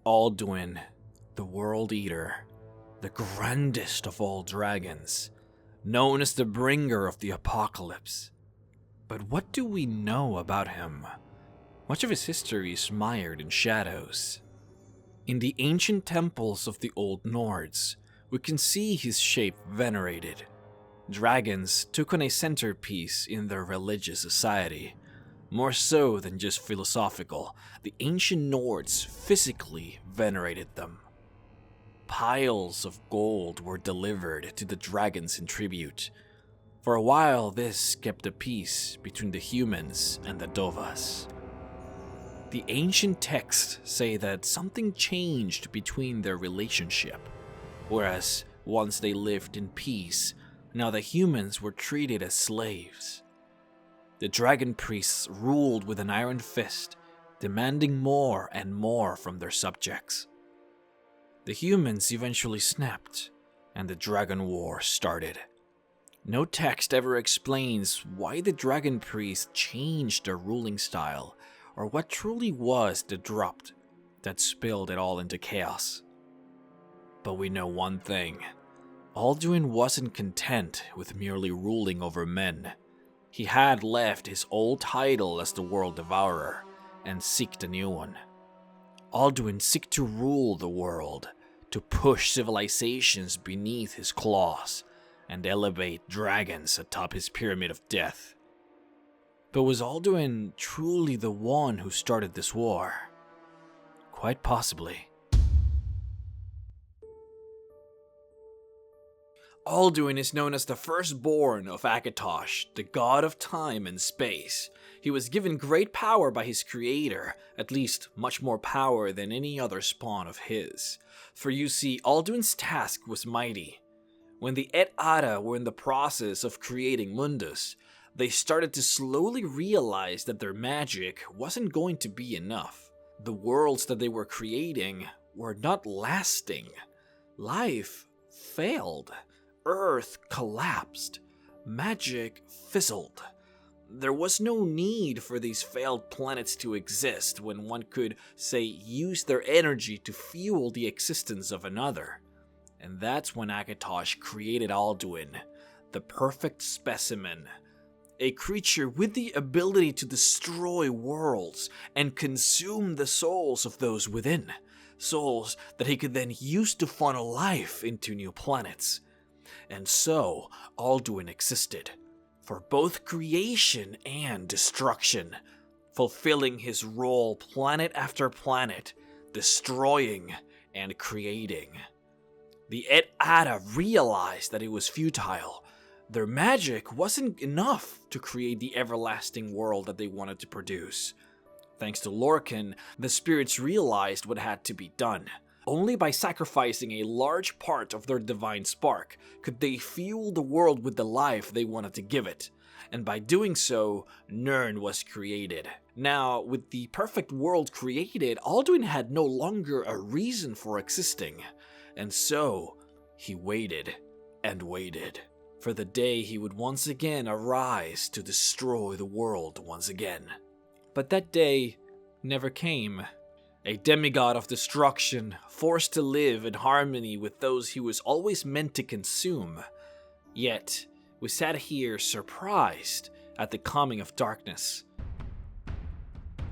Alduin, the World Eater, the grandest of all dragons, known as the bringer of the apocalypse. But what do we know about him? Much of his history is mired in shadows. In the ancient temples of the Old Nords, we can see his shape venerated. Dragons took on a centerpiece in their religious society. More so than just philosophical, the ancient Nords physically venerated them. Piles of gold were delivered to the dragons in tribute. For a while, this kept the peace between the humans and the Dovas. The ancient texts say that something changed between their relationship, whereas once they lived in peace, now the humans were treated as slaves. The dragon priests ruled with an iron fist, demanding more and more from their subjects. The humans eventually snapped, and the Dragon War started. No text ever explains why the dragon priests changed their ruling style, or what truly was the drop that spilled it all into chaos. But we know one thing. Alduin wasn't content with merely ruling over men. He had left his old title as the World Devourer and sought a new one. Alduin sought to rule the world, to push civilizations beneath his claws, and elevate dragons atop his pyramid of death. But was Alduin truly the one who started this war? Quite possibly. Alduin is known as the firstborn of Akatosh, the god of time and space. He was given great power by his creator, at least much more power than any other spawn of his. For you see, Alduin's task was mighty. When the Et Ada were in the process of creating Mundus, they started to slowly realize that their magic wasn't going to be enough. The worlds that they were creating were not lasting. Life failed. Earth collapsed. Magic fizzled. There was no need for these failed planets to exist when one could, say, use their energy to fuel the existence of another. And that's when Akatosh created Alduin, the perfect specimen. A creature with the ability to destroy worlds and consume the souls of those within. Souls that he could then use to funnel life into new planets. And so, Alduin existed, for both creation and destruction, fulfilling his role planet after planet, destroying and creating. The Et Ada realized that it was futile. Their magic wasn't enough to create the everlasting world that they wanted to produce. Thanks to Lorcan, the spirits realized what had to be done. Only by sacrificing a large part of their divine spark could they fuel the world with the life they wanted to give it. And by doing so, Nirn was created. Now, with the perfect world created, Alduin had no longer a reason for existing. And so, he waited and waited for the day he would once again arise to destroy the world once again. But that day never came. A demigod of destruction, forced to live in harmony with those he was always meant to consume. Yet, we sat here surprised at the coming of darkness.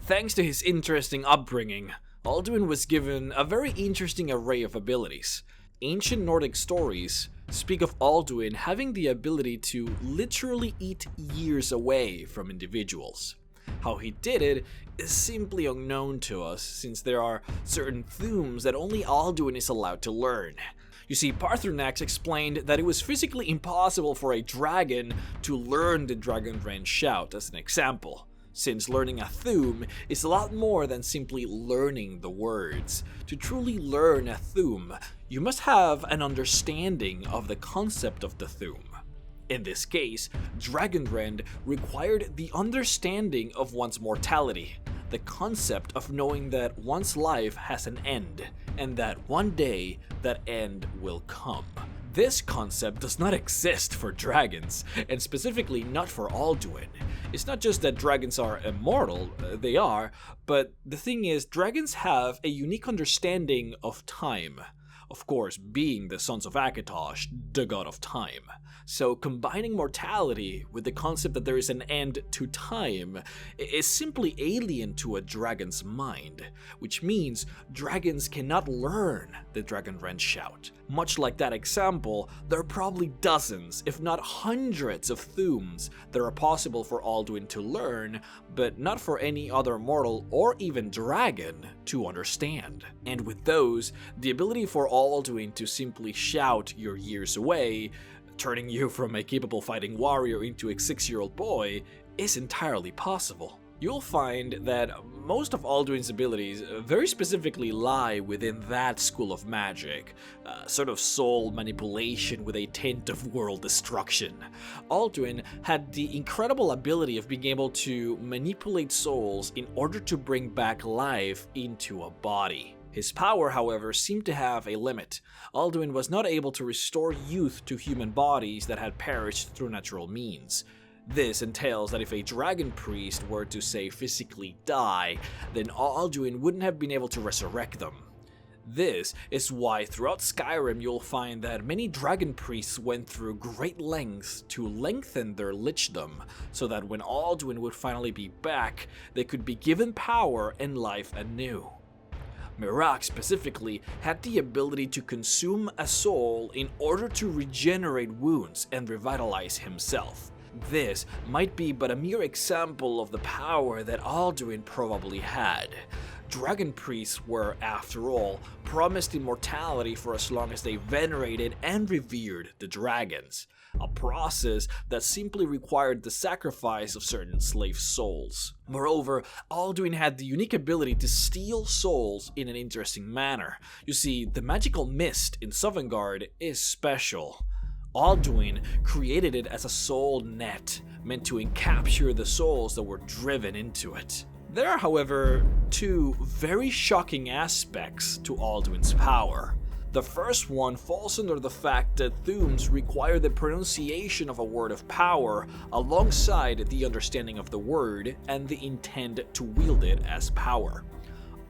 Thanks to his interesting upbringing, Alduin was given a very interesting array of abilities. Ancient Nordic stories speak of Alduin having the ability to literally eat years away from individuals. How he did it is simply unknown to us, since there are certain themes that only Alduin is allowed to learn. You see, Paarthurnax explained that it was physically impossible for a dragon to learn the Dragonrend shout, as an example, since learning a thum is a lot more than simply learning the words. To truly learn a thum, you must have an understanding of the concept of the thum. In this case, Dragonrend required the understanding of one's mortality, the concept of knowing that one's life has an end, and that one day that end will come. This concept does not exist for dragons, and specifically not for Alduin. It's not just that dragons are immortal, they are, but the thing is, dragons have a unique understanding of time. Of course, being the sons of Akatosh, the god of time. So combining mortality with the concept that there is an end to time is simply alien to a dragon's mind, which means dragons cannot learn the Dragonrend shout. Much like that example, there are probably dozens, if not hundreds of Thumes that are possible for Alduin to learn, but not for any other mortal or even dragon to understand. And with those, the ability for Alduin to simply shout your years away, turning you from a capable fighting warrior into a 6-year-old boy, is entirely possible. You'll find that most of Alduin's abilities very specifically lie within that school of magic, sort of soul manipulation with a tint of world destruction. Alduin had the incredible ability of being able to manipulate souls in order to bring back life into a body. His power, however, seemed to have a limit. Alduin was not able to restore youth to human bodies that had perished through natural means. This entails that if a dragon priest were to, say, physically die, then Alduin wouldn't have been able to resurrect them. This is why throughout Skyrim you'll find that many dragon priests went through great lengths to lengthen their lichdom, so that when Alduin would finally be back, they could be given power and life anew. MrRhexx specifically had the ability to consume a soul in order to regenerate wounds and revitalize himself. This might be but a mere example of the power that Alduin probably had. Dragon priests were, after all, promised immortality for as long as they venerated and revered the dragons, a process that simply required the sacrifice of certain slave souls. Moreover, Alduin had the unique ability to steal souls in an interesting manner. You see, the magical mist in Sovngarde is special. Alduin created it as a soul net, meant to encapture the souls that were driven into it. There are, however, two very shocking aspects to Alduin's power. The first one falls under the fact that Thumes require the pronunciation of a word of power alongside the understanding of the word and the intent to wield it as power.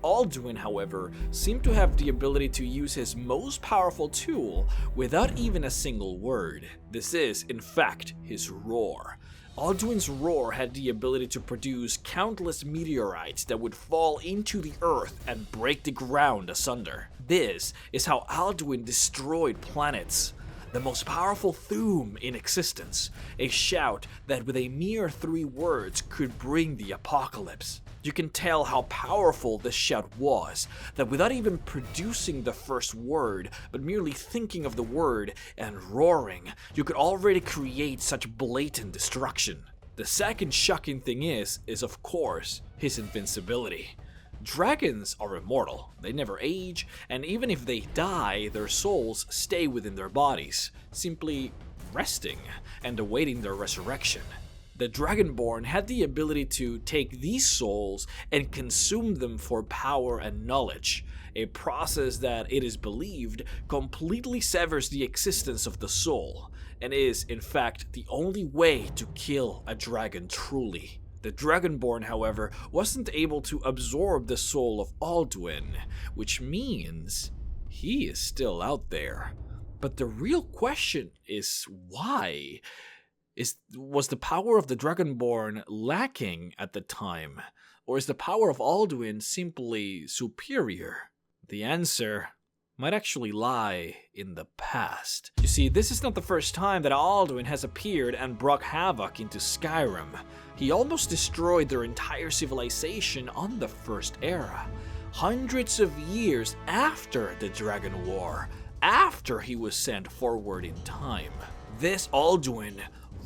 Alduin, however, seemed to have the ability to use his most powerful tool without even a single word. This is, in fact, his roar. Alduin's roar had the ability to produce countless meteorites that would fall into the earth and break the ground asunder. This is how Alduin destroyed planets. The most powerful Thume in existence, a shout that with a mere 3 words could bring the apocalypse. You can tell how powerful this shout was, that without even producing the first word, but merely thinking of the word and roaring, you could already create such blatant destruction. The second shocking thing is of course, his invincibility. Dragons are immortal, they never age, and even if they die, their souls stay within their bodies, simply resting and awaiting their resurrection. The Dragonborn had the ability to take these souls and consume them for power and knowledge, a process that, it is believed, completely severs the existence of the soul, and is, in fact, the only way to kill a dragon truly. The Dragonborn, however, wasn't able to absorb the soul of Alduin, which means he is still out there. But the real question is why? Was the power of the Dragonborn lacking at the time? Or is the power of Alduin simply superior? The answer might actually lie in the past. You see, this is not the first time that Alduin has appeared and brought havoc into Skyrim. He almost destroyed their entire civilization on the First Era, hundreds of years after the Dragon War, after he was sent forward in time. This Alduin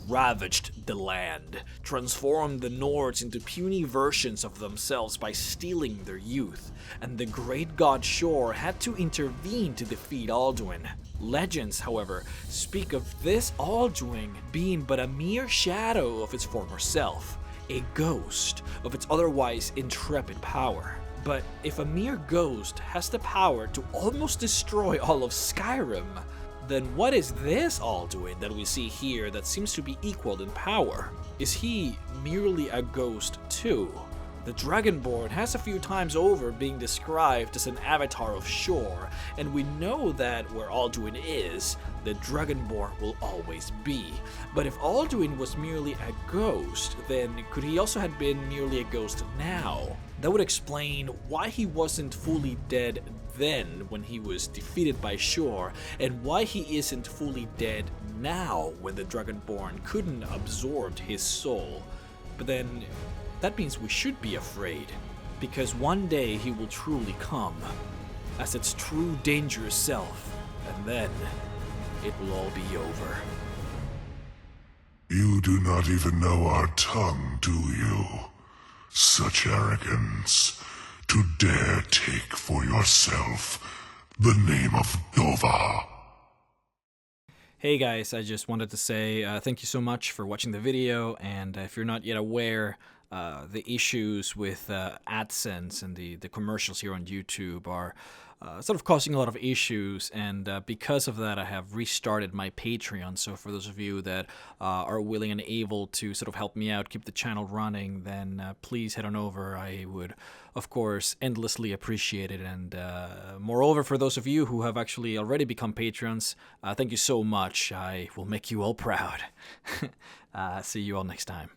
ravaged the land, transformed the Nords into puny versions of themselves by stealing their youth, and the great god Shor had to intervene to defeat Alduin. Legends, however, speak of this Alduin being but a mere shadow of its former self, a ghost of its otherwise intrepid power. But if a mere ghost has the power to almost destroy all of Skyrim, then what is this Alduin that we see here that seems to be equal in power? Is he merely a ghost too? The Dragonborn has a few times over being described as an avatar of Shor, and we know that where Alduin is, the Dragonborn will always be. But if Alduin was merely a ghost, then could he also have been merely a ghost now? That would explain why he wasn't fully dead then when he was defeated by Shor, and why he isn't fully dead now when the Dragonborn couldn't absorb his soul. But then that means we should be afraid, because one day he will truly come, as its true dangerous self, and then it will all be over. You do not even know our tongue, do you? Such arrogance, to dare take for yourself the name of Dova. Hey guys, I just wanted to say thank you so much for watching the video, and if you're not yet aware, the issues with AdSense and the commercials here on YouTube are sort of causing a lot of issues, and because of that I have restarted my Patreon. So for those of you that are willing and able to sort of help me out, keep the channel running, then please head on over. I would of course endlessly appreciate it, and moreover, for those of you who have actually already become patrons, thank you so much. I will make you all proud. See you all next time.